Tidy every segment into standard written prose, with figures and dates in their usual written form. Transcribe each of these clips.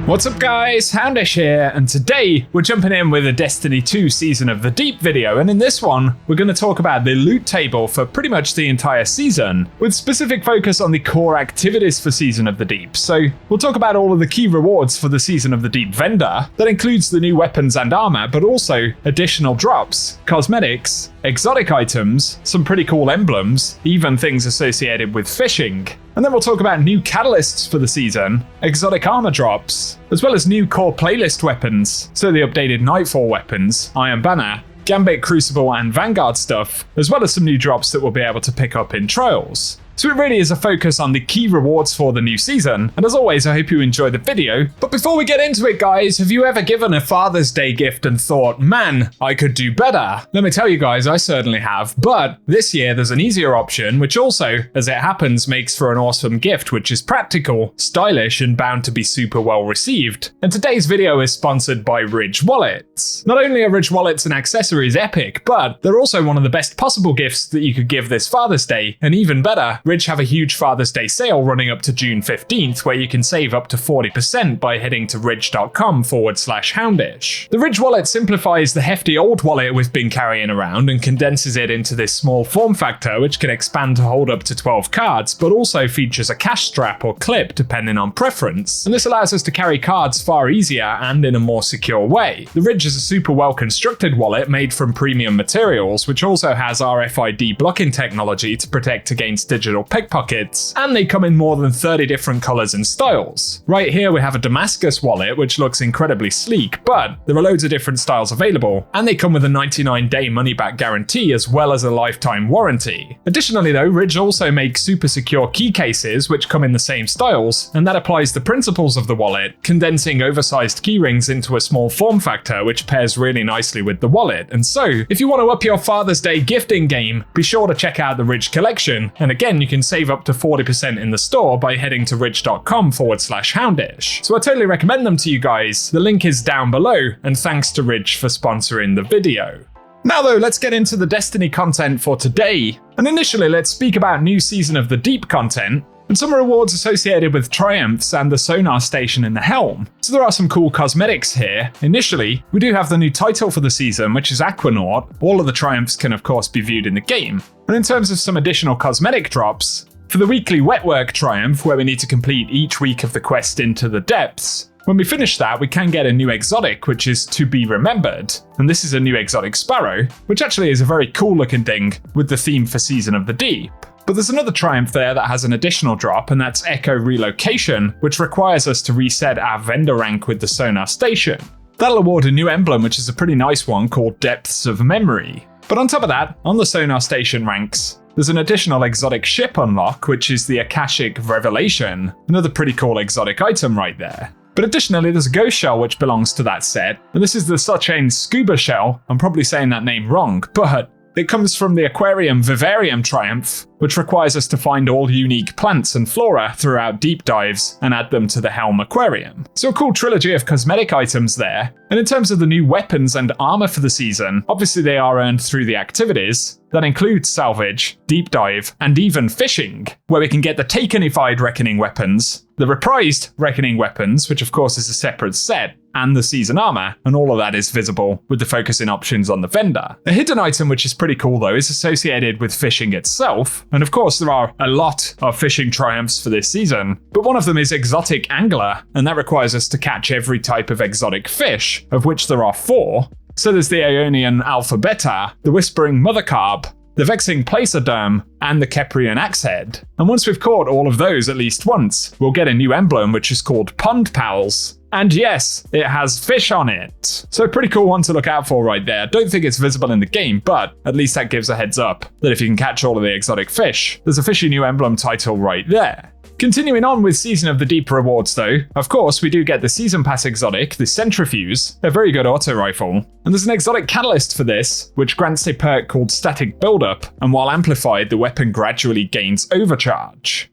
What's up guys, Houndish here, and today we're jumping in with a Destiny 2 Season of the Deep video, and in this one, we're going to talk about the loot table for pretty much the entire season, with specific focus on the core activities for Season of the Deep. So we'll talk about all of the key rewards for the Season of the Deep vendor, that includes the new weapons and armor, but also additional drops, cosmetics, exotic items, some pretty cool emblems, even things associated with fishing. And then we'll talk about new catalysts for the season, exotic armor drops, as well as new core playlist weapons, so the updated Nightfall weapons, Iron Banner, Gambit, Crucible and Vanguard stuff, as well as some new drops that we'll be able to pick up in trials. So it really is a focus on the key rewards for the new season, and as always I hope you enjoy the video. But before we get into it guys, have you ever given a Father's Day gift and thought, man, I could do better? Let me tell you guys, I certainly have, but this year there's an easier option, which also, as it happens, makes for an awesome gift, which is practical, stylish and bound to be super well received. And today's video is sponsored by Ridge Wallets. Not only are Ridge Wallets and accessories epic, but they're also one of the best possible gifts that you could give this Father's Day, and even better, Ridge have a huge Father's Day sale running up to June 15th, where you can save up to 40% by heading to ridge.com/houndish. The Ridge wallet simplifies the hefty old wallet we've been carrying around and condenses it into this small form factor, which can expand to hold up to 12 cards, but also features a cash strap or clip depending on preference. And this allows us to carry cards far easier and in a more secure way. The Ridge is a super well constructed wallet made from premium materials, which also has RFID blocking technology to protect against digital pickpockets, and they come in more than 30 different colors and styles. Right here we have a Damascus wallet which looks incredibly sleek, but there are loads of different styles available, and they come with a 99-day money-back guarantee as well as a lifetime warranty. Additionally though, Ridge also makes super secure key cases which come in the same styles, and that applies the principles of the wallet, condensing oversized key rings into a small form factor which pairs really nicely with the wallet. And so, if you want to up your Father's Day gifting game, be sure to check out the Ridge collection, and again you can save up to 40% in the store by heading to ridge.com/houndish. So I totally recommend them to you guys. The link is down below, and thanks to Ridge for sponsoring the video. Now though, let's get into the Destiny content for today. And initially, let's speak about new Season of the Deep content, and some rewards associated with triumphs and the sonar station in the helm. So there are some cool cosmetics here. Initially, we do have the new title for the season, which is Aquanaut. All of the triumphs can of course be viewed in the game. And in terms of some additional cosmetic drops, for the weekly Wetwork triumph, where we need to complete each week of the quest Into the Depths, when we finish that, we can get a new exotic, which is To Be Remembered. And this is a new exotic sparrow, which actually is a very cool looking thing with the theme for Season of the Deep. But there's another triumph there that has an additional drop, and that's Echo Relocation, which requires us to reset our vendor rank with the sonar station. That'll award a new emblem, which is a pretty nice one called Depths of Memory. But on top of that, on the sonar station ranks, there's an additional exotic ship unlock, which is the Akashic Revelation, another pretty cool exotic item right there. But additionally, there's a ghost shell which belongs to that set, and this is the Suchain Scuba Shell. I'm probably saying that name wrong, but it comes from the Aquarium Vivarium Triumph, which requires us to find all unique plants and flora throughout deep dives and add them to the Helm Aquarium. So a cool trilogy of cosmetic items there. And in terms of the new weapons and armor for the season, obviously they are earned through the activities. That includes salvage, deep dive, and even fishing, where we can get the Takenified Reckoning weapons, the reprised Reckoning weapons, which of course is a separate set, and the season armor, and all of that is visible with the focusing options on the vendor. A hidden item which is pretty cool though is associated with fishing itself, and of course there are a lot of fishing triumphs for this season, but one of them is Exotic Angler, and that requires us to catch every type of exotic fish, of which there are 4. So there's the Aeonian Alpha Beta, the Whispering Mother Carp, the Vexing Placerderm, and the Keprian Axehead. And once we've caught all of those at least once, we'll get a new emblem which is called Pond Pals. And yes, it has fish on it. So a pretty cool one to look out for right there. Don't think it's visible in the game, but at least that gives a heads up that if you can catch all of the exotic fish, there's a fishy new emblem title right there. Continuing on with Season of the Deep rewards though, of course we do get the Season Pass exotic, the Centrifuge, a very good auto rifle. And there's an exotic catalyst for this, which grants a perk called Static Buildup, and while amplified, the weapon gradually gains overcharge.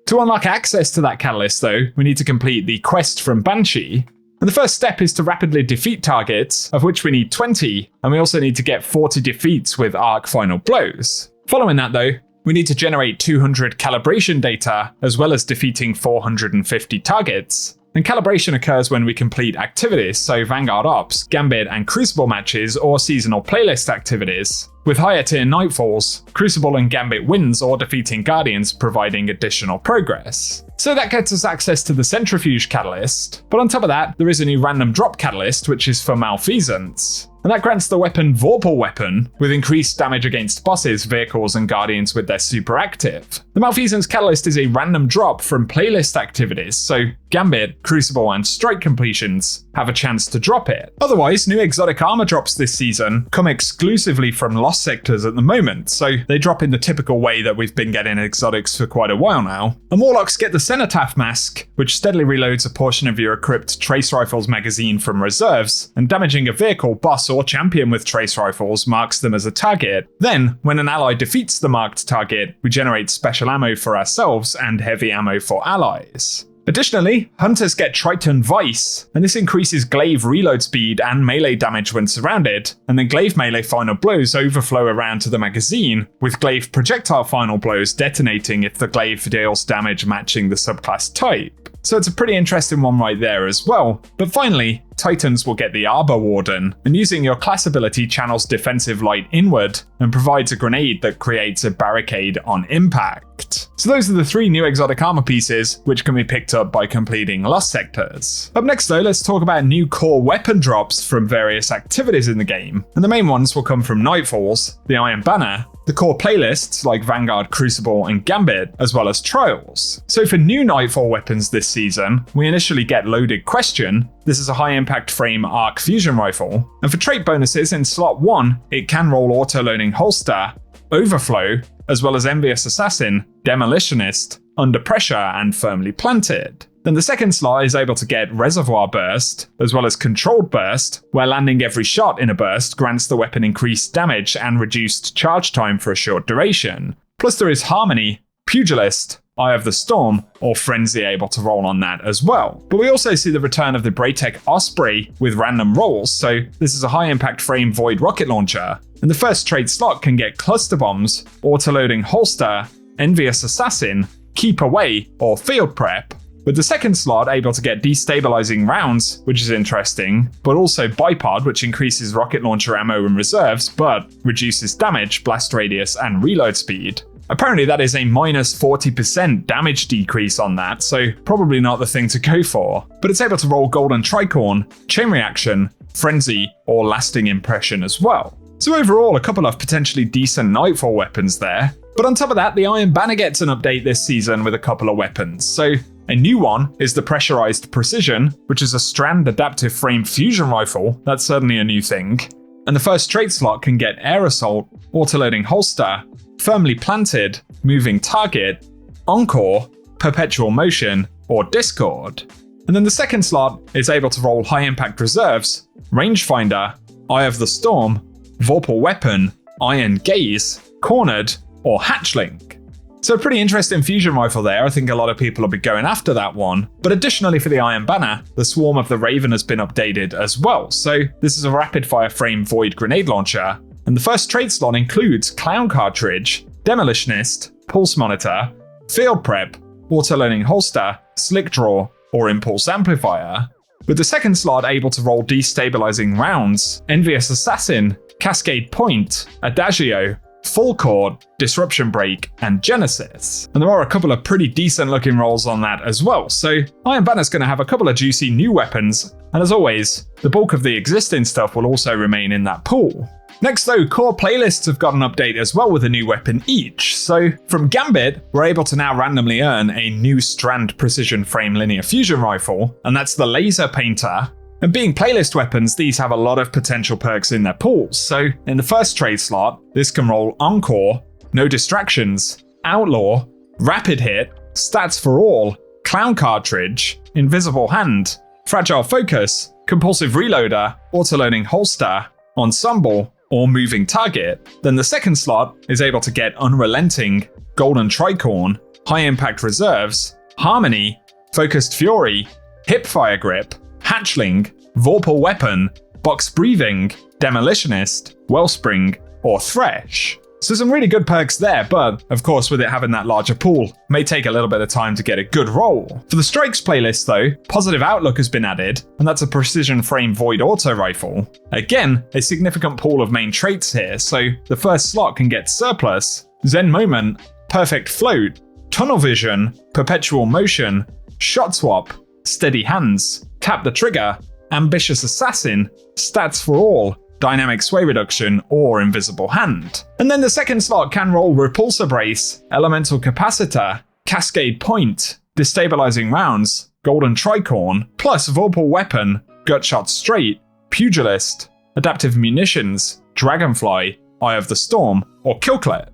To unlock access to that catalyst though, we need to complete the quest from Banshee. And the first step is to rapidly defeat targets, of which we need 20, and we also need to get 40 defeats with Arc Final Blows. Following that though, we need to generate 200 calibration data, as well as defeating 450 targets. And calibration occurs when we complete activities, so Vanguard Ops, Gambit and Crucible matches or seasonal playlist activities. With higher tier Nightfalls, Crucible and Gambit wins or defeating Guardians providing additional progress. So that gets us access to the Centrifuge Catalyst, but on top of that, there is a new random drop catalyst which is for Malfeasance. And that grants the weapon Vorpal Weapon, with increased damage against bosses, vehicles and guardians with their super active. The Malfeasance Catalyst is a random drop from playlist activities, so Gambit, Crucible and Strike completions have a chance to drop it. Otherwise, new exotic armor drops this season come exclusively from Lost Sectors at the moment, so they drop in the typical way that we've been getting exotics for quite a while now. And Warlocks get the Cenotaph Mask, which steadily reloads a portion of your equipped Trace Rifles magazine from reserves, and damaging a vehicle, boss or champion with Trace Rifles marks them as a target. Then, when an ally defeats the marked target, we generate special ammo for ourselves and heavy ammo for allies. Additionally, Hunters get Triton Vice, and this increases glaive reload speed and melee damage when surrounded, and then glaive melee final blows overflow around to the magazine, with glaive projectile final blows detonating if the glaive deals damage matching the subclass type. So it's a pretty interesting one right there as well. But finally, Titans will get the Arbor Warden, and using your class ability channels defensive light inward and provides a grenade that creates a barricade on impact. So those are the 3 new exotic armor pieces which can be picked up by completing Lost Sectors. Up next though, let's talk about new core weapon drops from various activities in the game. And the main ones will come from Nightfalls, the Iron Banner, the core playlists like Vanguard, Crucible and Gambit, as well as Trials. So for new Nightfall weapons this season, we initially get Loaded Question. This is a high impact frame arc fusion rifle. And for trait bonuses in slot 1, it can roll auto-loading holster, overflow, as well as Envious Assassin, Demolitionist, Under Pressure and Firmly Planted. Then the second slot is able to get Reservoir Burst, as well as Controlled Burst, where landing every shot in a burst grants the weapon increased damage and reduced charge time for a short duration. Plus there is Harmony, Pugilist, Eye of the Storm, or Frenzy able to roll on that as well. But we also see the return of the Braytech Osprey with random rolls, so this is a high impact frame Void rocket launcher. And the first trade slot can get Cluster Bombs, Auto-loading Holster, Envious Assassin, Keep Away, or Field Prep. With the second slot able to get Destabilizing Rounds, which is interesting, but also Bipod, which increases rocket launcher ammo and reserves, but reduces damage, blast radius, and reload speed. Apparently that is a minus 40% damage decrease on that, so probably not the thing to go for. But it's able to roll Golden Tricorn, Chain Reaction, Frenzy, or Lasting Impression as well. So overall, a couple of potentially decent Nightfall weapons there. But on top of that, the Iron Banner gets an update this season with a couple of weapons. So a new one is the Pressurized Precision, which is a strand adaptive frame fusion rifle. That's certainly a new thing. And the first trait slot can get Air Assault, Autoloading Holster, Firmly Planted, Moving Target, Encore, Perpetual Motion, or Discord. And then the second slot is able to roll high impact reserves, Rangefinder, Eye of the Storm, Vorpal Weapon, Iron Gaze, Cornered, or Hatchling. So a pretty interesting fusion rifle there. I think a lot of people will be going after that one. But additionally for the Iron Banner, the Swarm of the Raven has been updated as well. So this is a rapid fire frame Void grenade launcher. And the first trait slot includes Clown Cartridge, Demolitionist, Pulse Monitor, Field Prep, Auto-loading Holster, Slick Draw, or Impulse Amplifier. With the second slot able to roll Destabilizing Rounds, Envious Assassin, Cascade Point, Adagio, Full Chord, Disruption Break, and Genesis. And there are a couple of pretty decent looking rolls on that as well, so Iron Banner's going to have a couple of juicy new weapons, and as always, the bulk of the existing stuff will also remain in that pool. Next though, core playlists have got an update as well with a new weapon each. So from Gambit, we're able to now randomly earn a new strand precision frame linear fusion rifle, and that's the Laser Painter. And being playlist weapons, these have a lot of potential perks in their pools. So in the first trade slot, this can roll Encore, No Distractions, Outlaw, Rapid Hit, Stats for All, Clown Cartridge, Invisible Hand, Fragile Focus, Compulsive Reloader, Autoloading Holster, Ensemble, or Moving Target. Then the second slot is able to get Unrelenting, Golden Tricorn, High Impact Reserves, Harmony, Focused Fury, Hipfire Grip, Hatchling, Vorpal Weapon, Box Breathing, Demolitionist, Wellspring, or Thresh. So some really good perks there, but of course with it having that larger pool, may take a little bit of time to get a good roll. For the strikes playlist though, Positive Outlook has been added, and that's a precision frame void auto rifle. Again, a significant pool of main traits here, so the first slot can get Surplus, Zen Moment, Perfect Float, Tunnel Vision, Perpetual Motion, Shot Swap, Steady Hands, Tap the Trigger, Ambitious Assassin, Stats for All, Dynamic Sway Reduction, or Invisible Hand. And then the second slot can roll Repulsor Brace, Elemental Capacitor, Cascade Point, Destabilizing Rounds, Golden Tricorn, plus Vorpal Weapon, Gutshot Straight, Pugilist, Adaptive Munitions, Dragonfly, Eye of the Storm, or Kill Clip.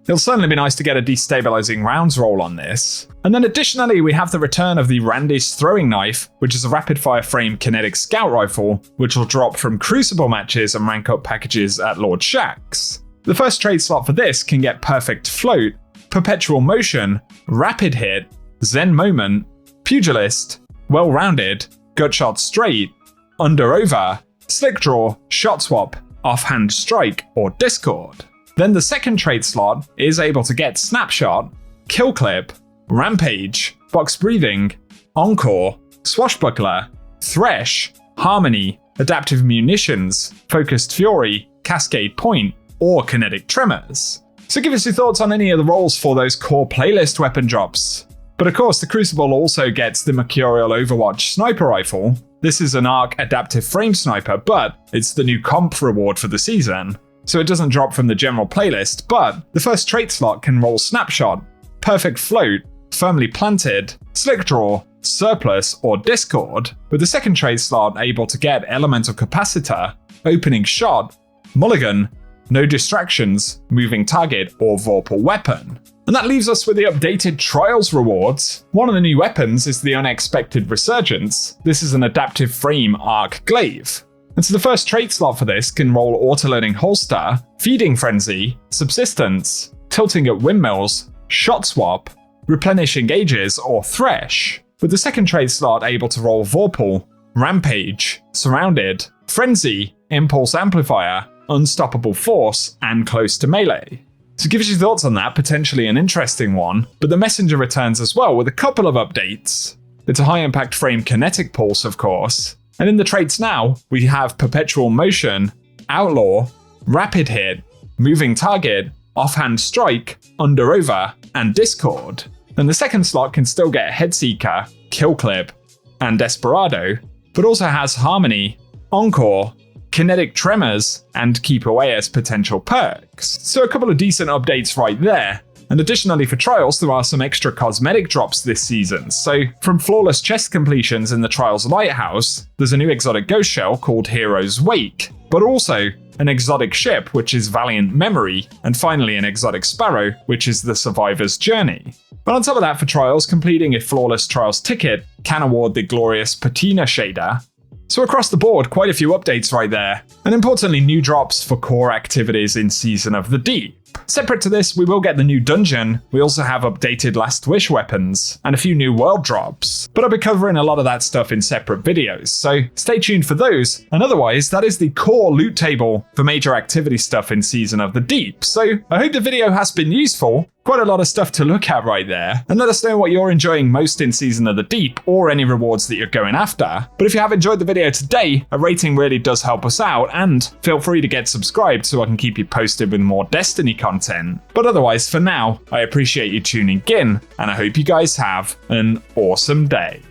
It'll certainly be nice to get a destabilizing rounds roll on this. And then additionally, we have the return of the Randy's Throwing Knife, which is a rapid-fire frame kinetic scout rifle, which will drop from Crucible matches and rank up packages at Lord Shaxx. The first trade slot for this can get Perfect Float, Perpetual Motion, Rapid Hit, Zen Moment, Pugilist, Well-Rounded, Gutshot Straight, Under Over, Slick Draw, Shot Swap, Offhand Strike, or Discord. Then the second trade slot is able to get Snapshot, Kill Clip, Rampage, Box Breathing, Encore, Swashbuckler, Thresh, Harmony, Adaptive Munitions, Focused Fury, Cascade Point, or Kinetic Tremors. So give us your thoughts on any of the rolls for those core playlist weapon drops. But of course, the Crucible also gets the Mercurial Overwatch Sniper Rifle. This is an ARC Adaptive Frame Sniper, but it's the new comp reward for the season. So it doesn't drop from the general playlist, but the first trait slot can roll Snapshot, Perfect Float, Firmly Planted, Slick Draw, Surplus, or Discord, with the second trait slot able to get Elemental Capacitor, Opening Shot, Mulligan, No Distractions, Moving Target, or Vorpal Weapon. And that leaves us with the updated Trials rewards. One of the new weapons is the Unexpected Resurgence. This is an adaptive frame arc glaive. And so the first trait slot for this can roll Auto-Loading Holster, Feeding Frenzy, Subsistence, Tilting at Windmills, Shot Swap, Replenish Engages, or Thresh, with the second trait slot able to roll Vorpal, Rampage, Surrounded, Frenzy, Impulse Amplifier, Unstoppable Force, and Close to Melee. So give us your thoughts on that, potentially an interesting one, but the Messenger returns as well with a couple of updates. It's a high impact frame kinetic pulse, of course. And in the traits now, we have Perpetual Motion, Outlaw, Rapid Hit, Moving Target, Offhand Strike, Under Over, and Discord. And the second slot can still get Headseeker, Kill Clip, and Desperado, but also has Harmony, Encore, Kinetic Tremors, and Keep Away as potential perks. So a couple of decent updates right there. And additionally for Trials, there are some extra cosmetic drops this season. So from flawless chest completions in the Trials Lighthouse, there's a new exotic ghost shell called Hero's Wake, but also an exotic ship, which is Valiant Memory, and finally an exotic sparrow, which is the Survivor's Journey. But on top of that, for Trials, completing a flawless Trials ticket can award the glorious Patina shader. So across the board, quite a few updates right there, and importantly new drops for core activities in Season of the Deep. Separate to this, we will get the new dungeon, we also have updated Last Wish weapons, and a few new world drops, but I'll be covering a lot of that stuff in separate videos, so stay tuned for those, and otherwise that is the core loot table for major activity stuff in Season of the Deep, so I hope the video has been useful. Quite a lot of stuff to look at right there, and let us know what you're enjoying most in Season of the Deep, or any rewards that you're going after. But if you have enjoyed the video today, a rating really does help us out, and feel free to get subscribed so I can keep you posted with more Destiny content. But otherwise, for now, I appreciate you tuning in, and I hope you guys have an awesome day.